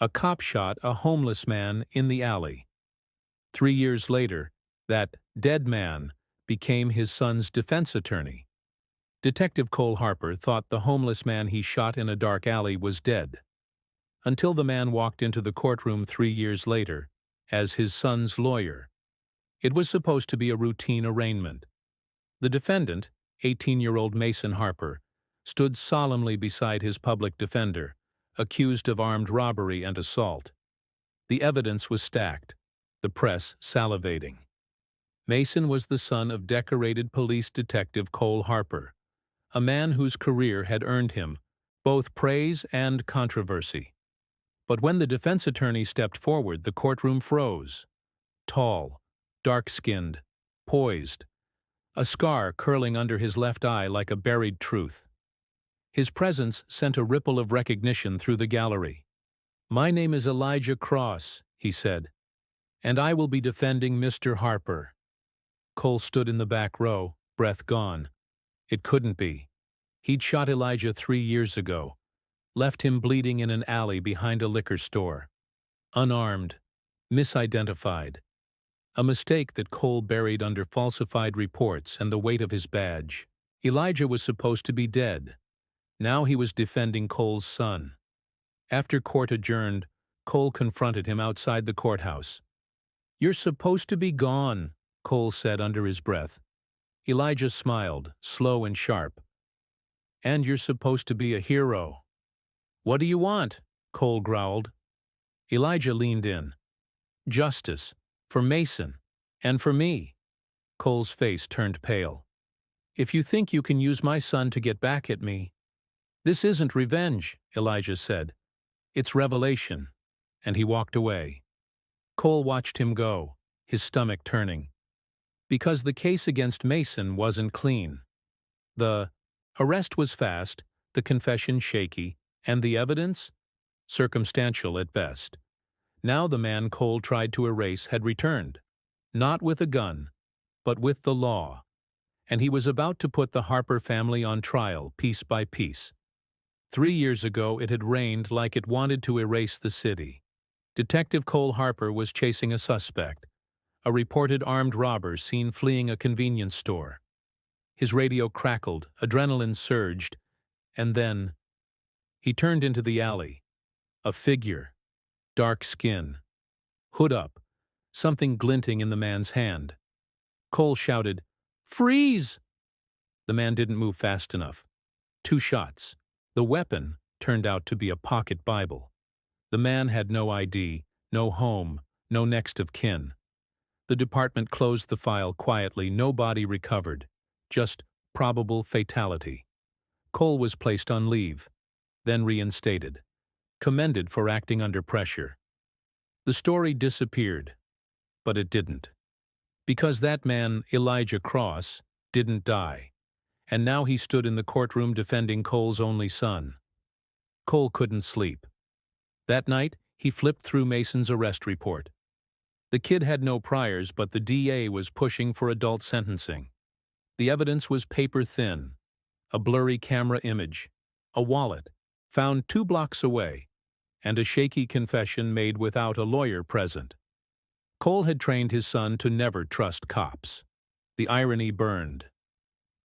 A cop shot a homeless man in the alley. 3 years later, that dead man became his son's defense attorney. Detective Cole Harper thought the homeless man he shot in a dark alley was dead, until the man walked into the courtroom 3 years later as his son's lawyer. It was supposed to be a routine arraignment. The defendant, 18-year-old Mason Harper, stood solemnly beside his public defender, accused of armed robbery and assault. The evidence was stacked, the press salivating. Mason was the son of decorated police detective Cole Harper, a man whose career had earned him both praise and controversy. But when the defense attorney stepped forward, the courtroom froze. Tall, dark-skinned, poised, a scar curling under his left eye like a buried truth. His presence sent a ripple of recognition through the gallery. "My name is Elijah Cross," he said, "and I will be defending Mr. Harper." Cole stood in the back row, breath gone. It couldn't be. He'd shot Elijah 3 years ago, left him bleeding in an alley behind a liquor store. Unarmed, misidentified. A mistake that Cole buried under falsified reports and the weight of his badge. Elijah was supposed to be dead. Now he was defending Cole's son. After court adjourned, Cole confronted him outside the courthouse. "You're supposed to be gone," Cole said under his breath. Elijah smiled, slow and sharp. "And you're supposed to be a hero." "What do you want?" Cole growled. Elijah leaned in. "Justice. For Mason. And for me." Cole's face turned pale. "If you think you can use my son to get back at me—" "This isn't revenge," Elijah said. "It's revelation." And he walked away. Cole watched him go, his stomach turning. Because the case against Mason wasn't clean. The arrest was fast, the confession shaky, and the evidence? Circumstantial at best. Now the man Cole tried to erase had returned. Not with a gun, but with the law. And he was about to put the Harper family on trial, piece by piece. 3 years ago it had rained like it wanted to erase the city. Detective Cole Harper was chasing a suspect, a reported armed robber seen fleeing a convenience store. His radio crackled, adrenaline surged, and then he turned into the alley. A figure, dark skin, hood up, something glinting in the man's hand. Cole shouted, "Freeze!" The man didn't move fast enough. 2 shots. The weapon turned out to be a pocket Bible. The man had no ID, no home, no next of kin. The department closed the file quietly, no body recovered, just probable fatality. Cole was placed on leave, then reinstated, commended for acting under pressure. The story disappeared, but it didn't. Because that man, Elijah Cross, didn't die, and now he stood in the courtroom defending Cole's only son. Cole couldn't sleep. That night, he flipped through Mason's arrest report. The kid had no priors, but the DA was pushing for adult sentencing. The evidence was paper-thin. A blurry camera image, a wallet, found 2 blocks away, and a shaky confession made without a lawyer present. Cole had trained his son to never trust cops. The irony burned.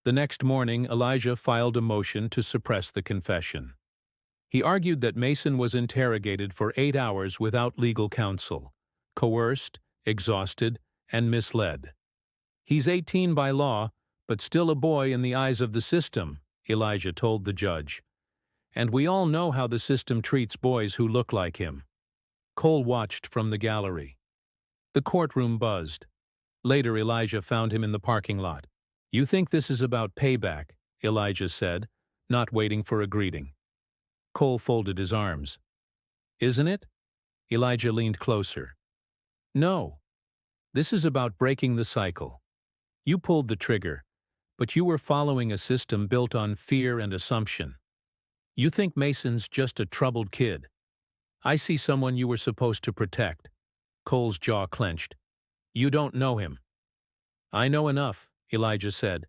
The next morning, Elijah filed a motion to suppress the confession. He argued that Mason was interrogated for 8 hours without legal counsel, coerced, exhausted, and misled. "He's 18 by law, but still a boy in the eyes of the system," Elijah told the judge. "And we all know how the system treats boys who look like him." Cole watched from the gallery. The courtroom buzzed. Later, Elijah found him in the parking lot. "You think this is about payback," Elijah said, not waiting for a greeting. Cole folded his arms. "Isn't it?" Elijah leaned closer. "No. This is about breaking the cycle. You pulled the trigger, but you were following a system built on fear and assumption. You think Mason's just a troubled kid. I see someone you were supposed to protect." Cole's jaw clenched. "You don't know him." "I know enough," Elijah said.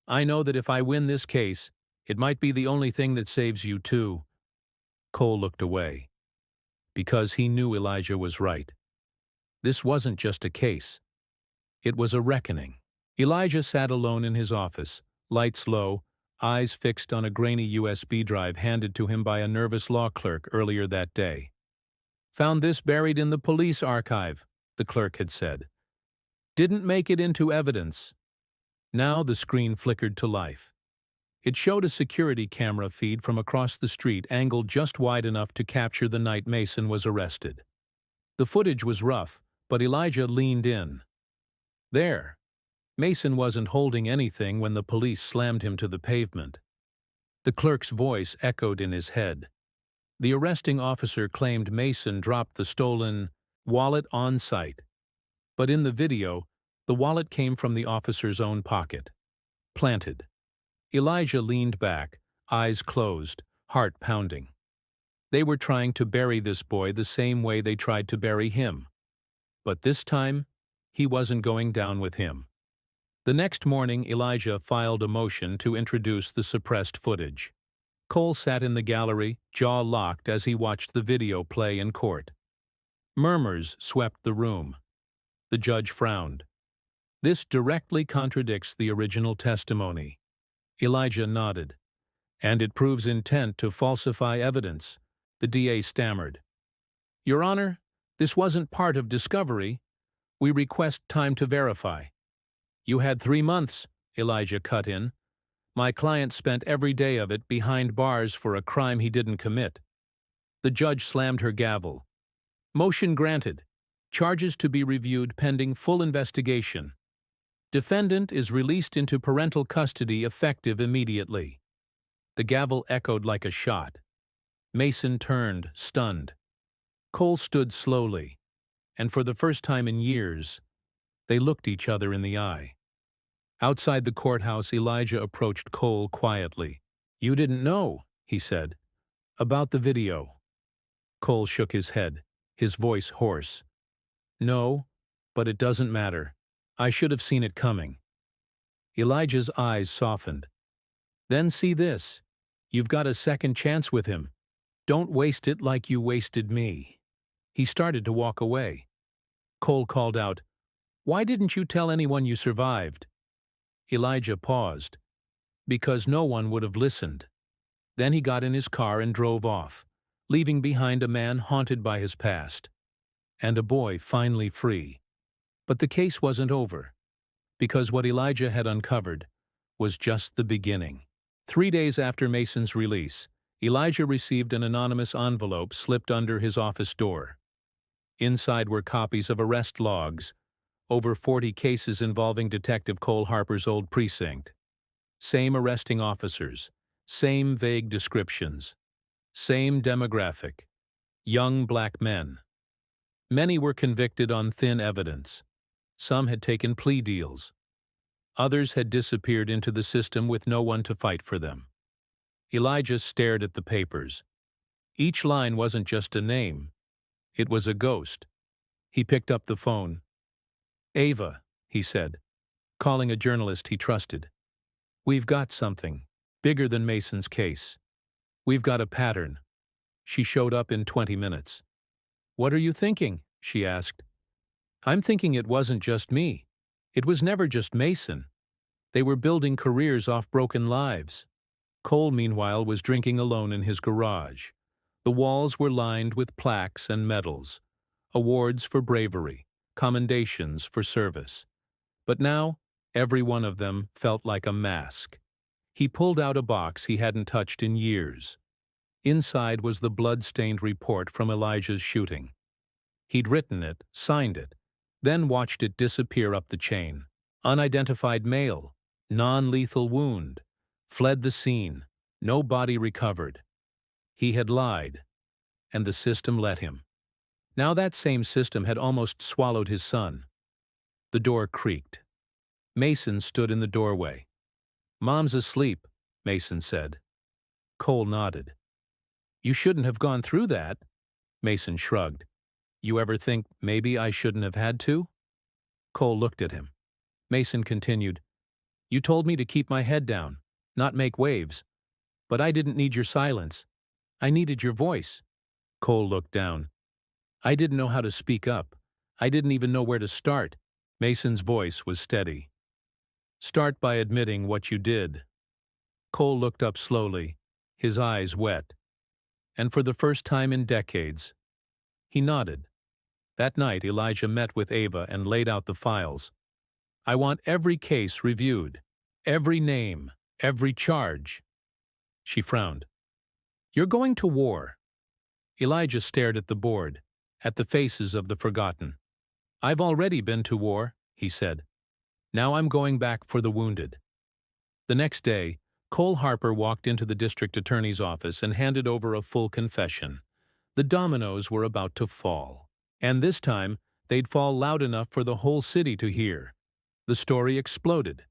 "I know that if I win this case, it might be the only thing that saves you too." Cole looked away. because he knew Elijah was right. This wasn't just a case. It was a reckoning. Elijah sat alone in his office, lights low, eyes fixed on a grainy USB drive handed to him by a nervous law clerk earlier that day. "Found this buried in the police archive," the clerk had said. "Didn't make it into evidence." Now the screen flickered to life. It showed a security camera feed from across the street angled just wide enough to capture the night Mason was arrested. The footage was rough, but Elijah leaned in. There. Mason wasn't holding anything when the police slammed him to the pavement. The clerk's voice echoed in his head. The arresting officer claimed Mason dropped the stolen wallet on site. But in the video, the wallet came from the officer's own pocket. Planted. Elijah leaned back, eyes closed, heart pounding. They were trying to bury this boy the same way they tried to bury him. But this time, he wasn't going down with him. The next morning, Elijah filed a motion to introduce the suppressed footage. Cole sat in the gallery, jaw locked as he watched the video play in court. Murmurs swept the room. The judge frowned. "This directly contradicts the original testimony." Elijah nodded. "And it proves intent to falsify evidence," the DA stammered. "Your Honor, this wasn't part of discovery. We request time to verify." "You had 3 months," Elijah cut in. "My client spent every day of it behind bars for a crime he didn't commit." The judge slammed her gavel. "Motion granted. Charges to be reviewed pending full investigation. Defendant is released into parental custody effective immediately." The gavel echoed like a shot. Mason turned, stunned. Cole stood slowly, and for the first time in years, they looked each other in the eye. Outside the courthouse, Elijah approached Cole quietly. "You didn't know," he said, "about the video." Cole shook his head, his voice hoarse. "No, but it doesn't matter. I should have seen it coming." Elijah's eyes softened. "Then see this. You've got a second chance with him. Don't waste it like you wasted me." He started to walk away. Cole called out, "Why didn't you tell anyone you survived?" Elijah paused. "Because no one would have listened." Then he got in his car and drove off, leaving behind a man haunted by his past. And a boy finally free. But the case wasn't over, because what Elijah had uncovered was just the beginning. 3 days after Mason's release, Elijah received an anonymous envelope slipped under his office door. Inside were copies of arrest logs, over 40 cases involving Detective Cole Harper's old precinct. Same arresting officers, same vague descriptions, same demographic, young black men. Many were convicted on thin evidence. Some had taken plea deals. Others had disappeared into the system with no one to fight for them. Elijah stared at the papers. Each line wasn't just a name. It was a ghost. He picked up the phone. "Ava," he said, calling a journalist he trusted. "We've got something, bigger than Mason's case. We've got a pattern." She showed up in 20 minutes. "What are you thinking?" she asked. "I'm thinking it wasn't just me. It was never just Mason. They were building careers off broken lives." Cole, meanwhile, was drinking alone in his garage. The walls were lined with plaques and medals, awards for bravery, commendations for service. But now, every one of them felt like a mask. He pulled out a box he hadn't touched in years. Inside was the blood-stained report from Elijah's shooting. He'd written it, signed it, then watched it disappear up the chain. Unidentified male, non-lethal wound, fled the scene, no body recovered. He had lied, and the system let him. Now that same system had almost swallowed his son. The door creaked. Mason stood in the doorway. "Mom's asleep," Mason said. Cole nodded. "You shouldn't have gone through that." Mason shrugged. "You ever think maybe I shouldn't have had to?" Cole looked at him. Mason continued, "You told me to keep my head down, not make waves. But I didn't need your silence. I needed your voice." Cole looked down. I didn't know how to speak up. I didn't even know where to start. Mason's voice was steady. Start by admitting what you did. Cole looked up slowly, his eyes wet. And for the first time in decades, he nodded. That night, Elijah met with Ava and laid out the files. I want every case reviewed. Every name. Every charge. She frowned. You're going to war. Elijah stared at the board, at the faces of the forgotten. I've already been to war, he said. Now I'm going back for the wounded. The next day, Cole Harper walked into the district attorney's office and handed over a full confession. The dominoes were about to fall. And this time, they'd fall loud enough for the whole city to hear. The story exploded.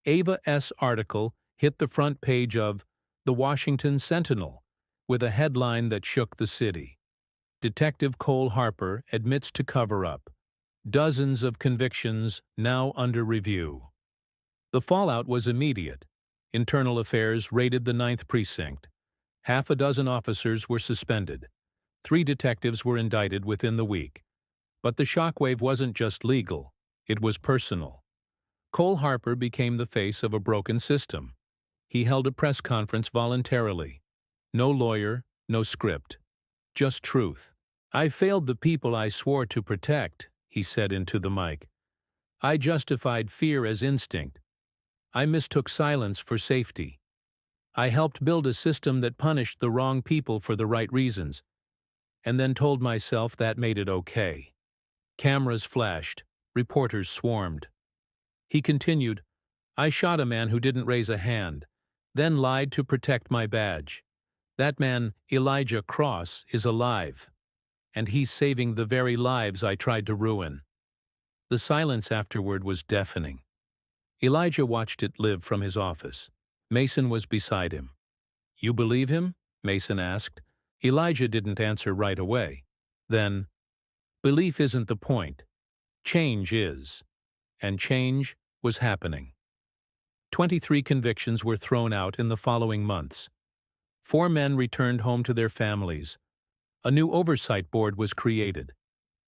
Ava S. article hit the front page of The Washington Sentinel with a headline that shook the city. Detective Cole Harper admits to cover-up. Dozens of convictions now under review. The fallout was immediate. Internal Affairs raided the 9th Precinct. Half a dozen officers were suspended. 3 detectives were indicted within the week. But the shockwave wasn't just legal, it was personal. Cole Harper became the face of a broken system. He held a press conference voluntarily. No lawyer, no script. Just truth. I failed the people I swore to protect, he said into the mic. I justified fear as instinct. I mistook silence for safety. I helped build a system that punished the wrong people for the right reasons, and then told myself that made it okay. Cameras flashed. Reporters swarmed. He continued, I shot a man who didn't raise a hand, then lied to protect my badge. That man, Elijah Cross, is alive, and he's saving the very lives I tried to ruin. The silence afterward was deafening. Elijah watched it live from his office. Mason was beside him. You believe him? Mason asked. Elijah didn't answer right away. Then, belief isn't the point. Change is. And change was happening. 23 convictions were thrown out in the following months. 4 men returned home to their families. A new oversight board was created.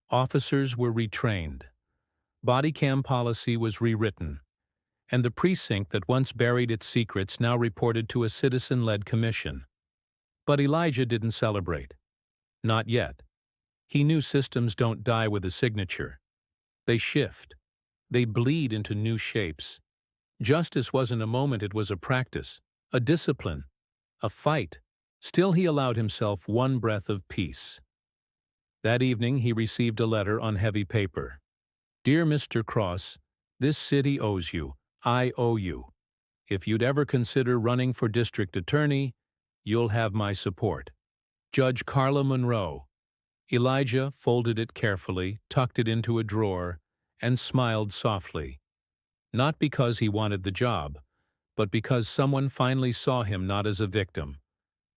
Officers were retrained. Body cam policy was rewritten. And the precinct that once buried its secrets now reported to a citizen-led commission. But Elijah didn't celebrate. Not yet. He knew systems don't die with a signature. They shift. They bleed into new shapes. Justice wasn't a moment, it was a practice, a discipline, a fight. Still he allowed himself one breath of peace. That evening he received a letter on heavy paper. Dear Mr. Cross, this city owes you. I owe you. If you'd ever consider running for district attorney, you'll have my support. Judge Carla Monroe. Elijah folded it carefully, tucked it into a drawer, and smiled softly. Not because he wanted the job, but because someone finally saw him not as a victim,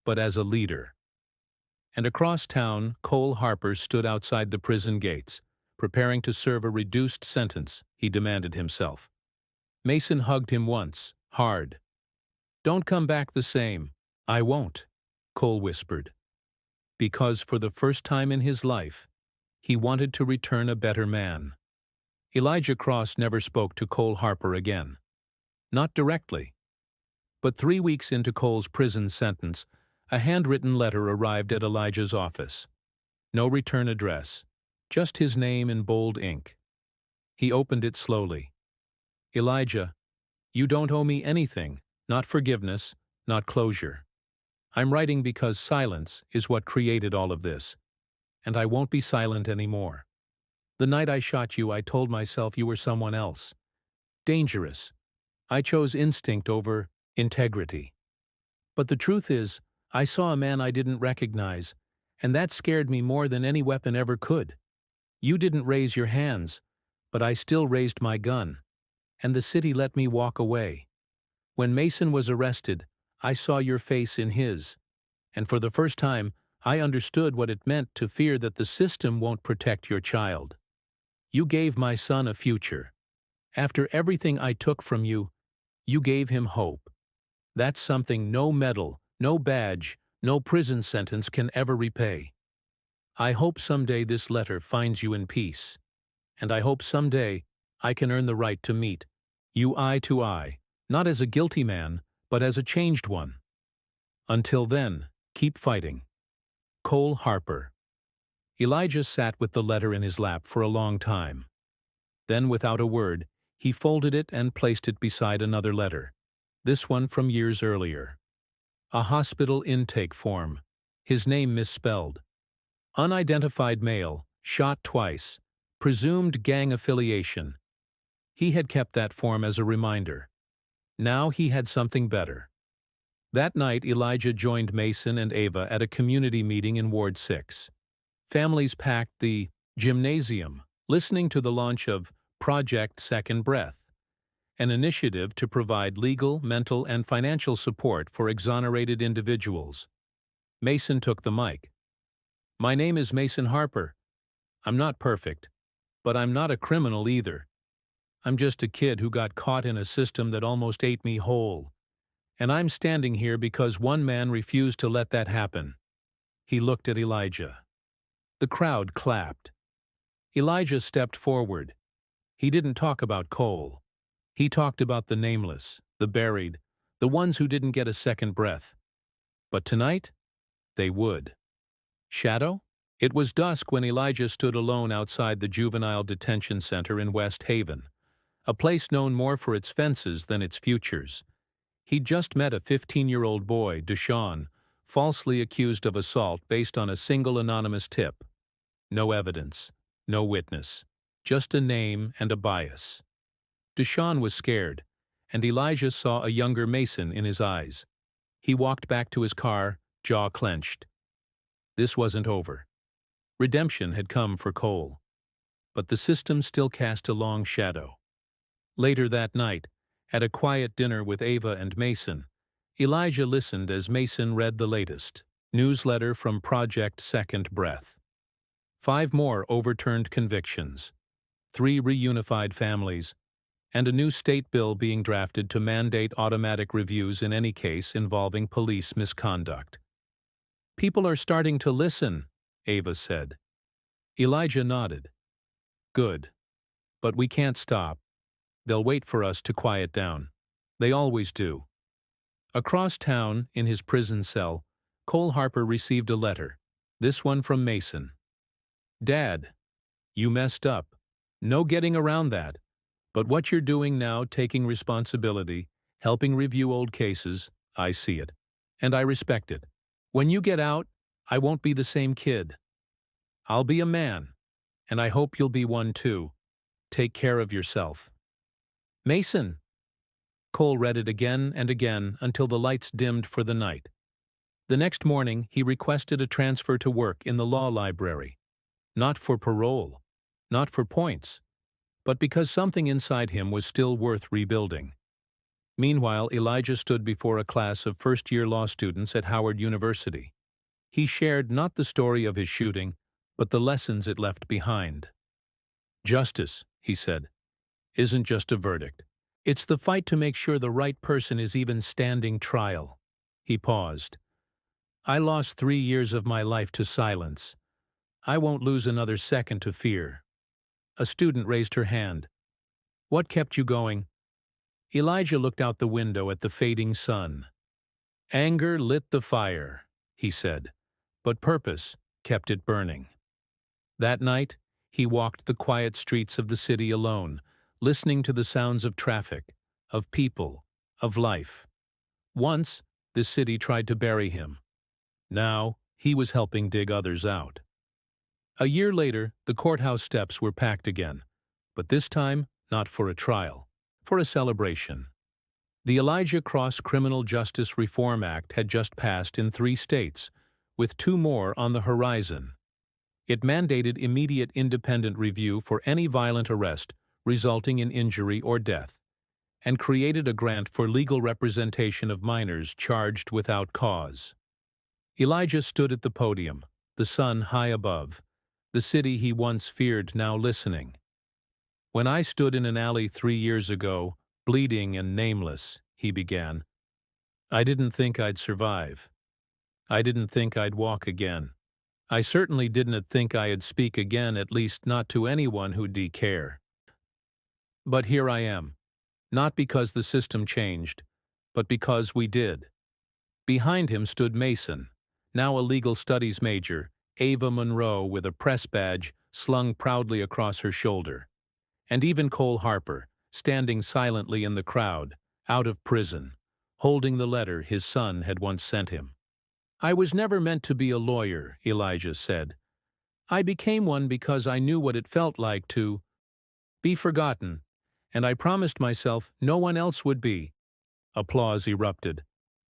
but as a leader. And across town, Cole Harper stood outside the prison gates, preparing to serve a reduced sentence he demanded himself. Mason hugged him once, hard. Don't come back the same. I won't, Cole whispered. Because for the first time in his life, he wanted to return a better man. Elijah Cross never spoke to Cole Harper again. Not directly. But 3 weeks into Cole's prison sentence, a handwritten letter arrived at Elijah's office. No return address, just his name in bold ink. He opened it slowly. Elijah, you don't owe me anything, not forgiveness, not closure. I'm writing because silence is what created all of this, and I won't be silent anymore. The night I shot you, I told myself you were someone else. Dangerous. I chose instinct over integrity. But the truth is, I saw a man I didn't recognize, and that scared me more than any weapon ever could. You didn't raise your hands, but I still raised my gun, and the city let me walk away. When Mason was arrested, I saw your face in his, and for the first time, I understood what it meant to fear that the system won't protect your child. You gave my son a future. After everything I took from you, you gave him hope. That's something no medal, no badge, no prison sentence can ever repay. I hope someday this letter finds you in peace, and I hope someday I can earn the right to meet you eye to eye, not as a guilty man, but as a changed one. Until then, keep fighting. Cole Harper. Elijah sat with the letter in his lap for a long time. Then, without a word, he folded it and placed it beside another letter, this one from years earlier. A hospital intake form, his name misspelled. Unidentified male, shot twice, presumed gang affiliation. He had kept that form as a reminder. Now he had something better. That night, Elijah joined Mason and Ava at a community meeting in Ward 6. Families packed the gymnasium, listening to the launch of Project Second Breath, an initiative to provide legal, mental, and financial support for exonerated individuals. Mason took the mic. "My name is Mason Harper. I'm not perfect, but I'm not a criminal either. I'm just a kid who got caught in a system that almost ate me whole. And I'm standing here because one man refused to let that happen." He looked at Elijah. The crowd clapped. Elijah stepped forward. He didn't talk about Cole. He talked about the nameless, the buried, the ones who didn't get a second breath. But tonight, they would. Shadow? It was dusk when Elijah stood alone outside the juvenile detention center in West Haven, a place known more for its fences than its futures. He'd just met a 15-year-old boy, Deshaun, falsely accused of assault based on a single anonymous tip. No evidence, no witness, just a name and a bias. Deshaun was scared, and Elijah saw a younger Mason in his eyes. He walked back to his car, jaw clenched. This wasn't over. Redemption had come for Cole. But the system still cast a long shadow. Later that night, at a quiet dinner with Ava and Mason, Elijah listened as Mason read the latest newsletter from Project Second Breath. 5 more overturned convictions, 3 reunified families, and a new state bill being drafted to mandate automatic reviews in any case involving police misconduct. "People are starting to listen," Ava said. Elijah nodded. "Good. But we can't stop. They'll wait for us to quiet down. They always do." Across town, in his prison cell, Cole Harper received a letter, this one from Mason. "Dad, you messed up. No getting around that. But what you're doing now, taking responsibility, helping review old cases, I see it. And I respect it. When you get out, I won't be the same kid. I'll be a man, and I hope you'll be one too. Take care of yourself." "Mason." Cole read it again and again until the lights dimmed for the night. The next morning, he requested a transfer to work in the law library. Not for parole, not for points, but because something inside him was still worth rebuilding. Meanwhile, Elijah stood before a class of first-year law students at Howard University. He shared not the story of his shooting, but the lessons it left behind. "Justice," he said, "isn't just a verdict. It's the fight to make sure the right person is even standing trial." He paused. "I lost 3 years of my life to silence. I won't lose another second to fear." A student raised her hand. "What kept you going?" Elijah looked out the window at the fading sun. "Anger lit the fire," he said, "but purpose kept it burning." That night, he walked the quiet streets of the city alone, listening to the sounds of traffic, of people, of life. Once, the city tried to bury him. Now, he was helping dig others out. A year later, the courthouse steps were packed again, but this time not for a trial, for a celebration. The Elijah Cross Criminal Justice Reform Act had just passed in 3 states, with 2 more on the horizon. It mandated immediate independent review for any violent arrest resulting in injury or death, and created a grant for legal representation of minors charged without cause. Elijah stood at the podium, the sun high above, the city he once feared now listening. "When I stood in an alley 3 years ago, bleeding and nameless," he began, "I didn't think I'd survive. I didn't think I'd walk again. I certainly didn't think I'd speak again, at least not to anyone who'd care. But here I am. Not because the system changed, but because we did. Behind him stood Mason, now a legal studies major, Ava Monroe with a press badge slung proudly across her shoulder. And even Cole Harper, standing silently in the crowd, out of prison, holding the letter his son had once sent him. "I was never meant to be a lawyer," Elijah said. "I became one because I knew what it felt like to be forgotten, and I promised myself no one else would be." Applause erupted.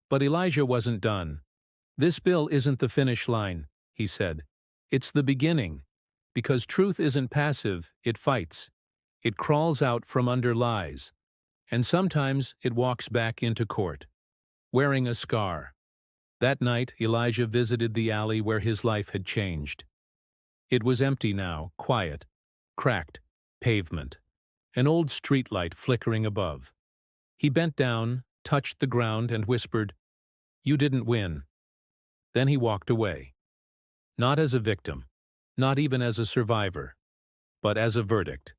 But Elijah wasn't done. "This bill isn't the finish line," he said. "It's the beginning. Because truth isn't passive, it fights. It crawls out from under lies. And sometimes it walks back into court, wearing a scar." That night, Elijah visited the alley where his life had changed. It was empty now, quiet, cracked pavement, an old streetlight flickering above. He bent down, touched the ground, and whispered, "You didn't win." Then he walked away. Not as a victim, not even as a survivor, but as a verdict.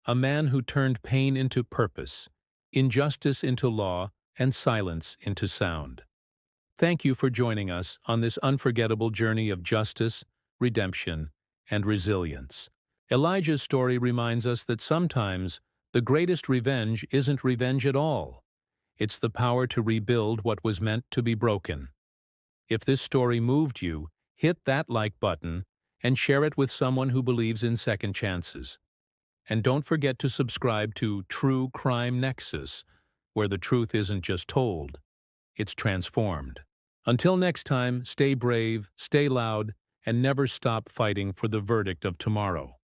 A man who turned pain into purpose, injustice into law, and silence into sound. Thank you for joining us on this unforgettable journey of justice, redemption, and resilience. Elijah's story reminds us that sometimes the greatest revenge isn't revenge at all. It's the power to rebuild what was meant to be broken. If this story moved you, hit that like button and share it with someone who believes in second chances. And don't forget to subscribe to Truecrimenexus, where the truth isn't just told, it's transformed. Until next time, stay brave, stay loud, and never stop fighting for the verdict of tomorrow.